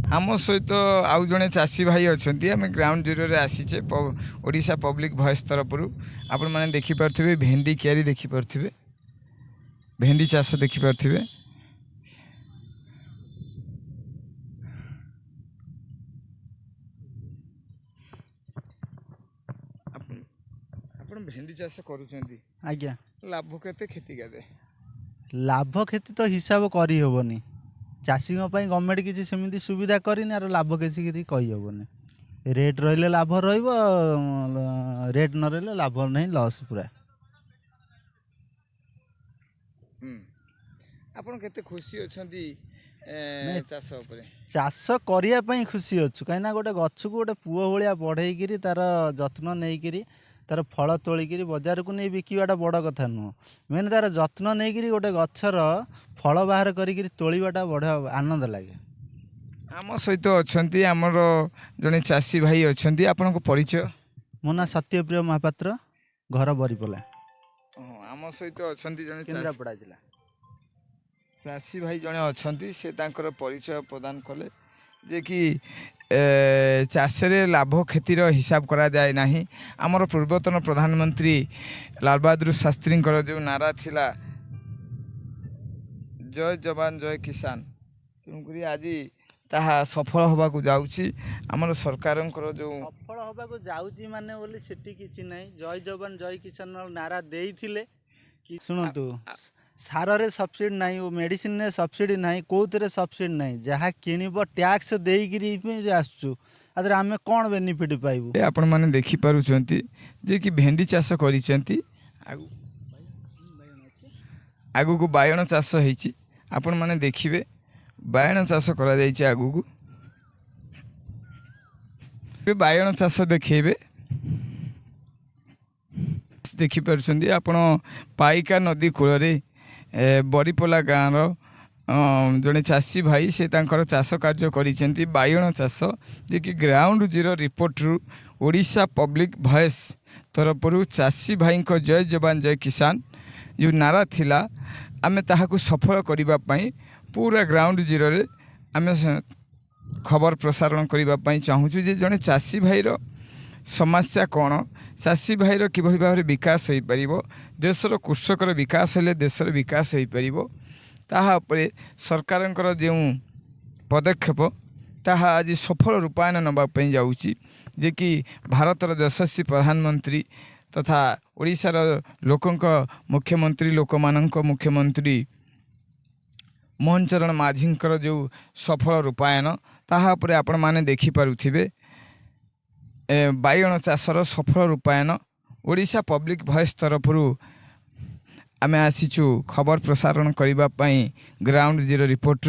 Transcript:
आम सहित आउ जड़े चाषी भाई अच्छा आम ग्राउंड जीरो रे आसीचे ओडिशा पब्लिक वॉइस तरफ आपण मैंने देखिपे भेंडी क्यारी देखिपे भेंडी चाष देखिपे भेंडी चाष करुँच आज्ञा लाभ केते क्षति केते लाभ क्षति तो हिसाब करी हेनी चाषी गवर्नमेंट किसी सेमती सुविधा करनी आर लाभ किसी कही हेनी रेट रही लाभ रेट न रही लाभ नहीं लॉस पूरा आपण केते खुशी अछंती चाष उपरे चाष करने खुशी अच्छु कहीं गोटे गछ को गोटे पुओ भाया बढ़े तार जत्न नहीं तार फल तोलिकी बजार को नहीं बिकवाटा बड़ कथा नुह मेन तार जत्न नहीं गोटे गचर फल बाहर करोड़ाटा बढ़िया आनंद लगे आम सहित अच्छा आमर जड़े चाषी भाई अच्छा आपण परिचय मो ना सत्यप्रिय महापात्र घर बरीपला आम सहित अच्छा जड़े केन्द्रापड़ा जिला चाषी भाई जड़े अच्छा से परिचय प्रदान कले जे कि चाषे लाभ क्षतिर हिसाब करा जाए नहीं आमर पूर्वतन प्रधानमंत्री लाल बहादुर शास्त्री जो नारा थिला जय जवान जय किसान तेणुक आज ताहा सफल होगा जाऊँगी आमर सरकार जो सफल होगा जाऊँगी माने बोली सेठी किछि नहीं जय जवान जय किसान नारा देइथिले कि सुनतु सार रे सब्सिडी नहीं वो मेडिसिन ने सब्सिडी नहीं कौन सब्सिडी नहीं जहाँ किणव टैक्स देकर आसचु आदर आम कौन बेनिफिट पाइबू आपण मैंने देखिपुं जे कि भेंडी चाष कर आगु को बायण चाष होती आपण मैंने देखिए बायण चाष कर आगु बायण चाष देखेबे देखिपुं आपण पाइका नदी कूल बरीपला गाँव जड़े चाषी भाई से चाष कार्य करिसेंती बायण चाष जे कि ग्राउंड जीरो रिपोर्ट रु ओडिशा पब्लिक वॉइस तरफ चाषी भाई को जय जवान जय किसान जो नारा थिला आमे ताहाकु सफल करिबा पई पूरा ग्राउंड जीरो रे आमे खबर प्रसारण करिबा पई चाहूछु जे जड़े चाषी भाई रो समस्या कौन चाषी भाईर कि भाव में विकास हो पार देशर कृषकर विकास हेले देशर विकास हो पार तापर सरकार जो पदक्षेप ताहा आज सफल रूपायन नापी जाऊँगी जे कि भारतर यशस्वी प्रधानमंत्री तथा ओडिशार लोकंक मुख्यमंत्री लोक मानक मुख्यमंत्री मोहन चरण माझींकर जो सफल रूपायन ताहा आपण माने देखि पारुथिबे बायण चाषर सफल रूपायन ओडिशा पब्लिक वॉइस तरफ आमे आसीचु खबर प्रसारण करने ग्राउंड जीरो रिपोर्ट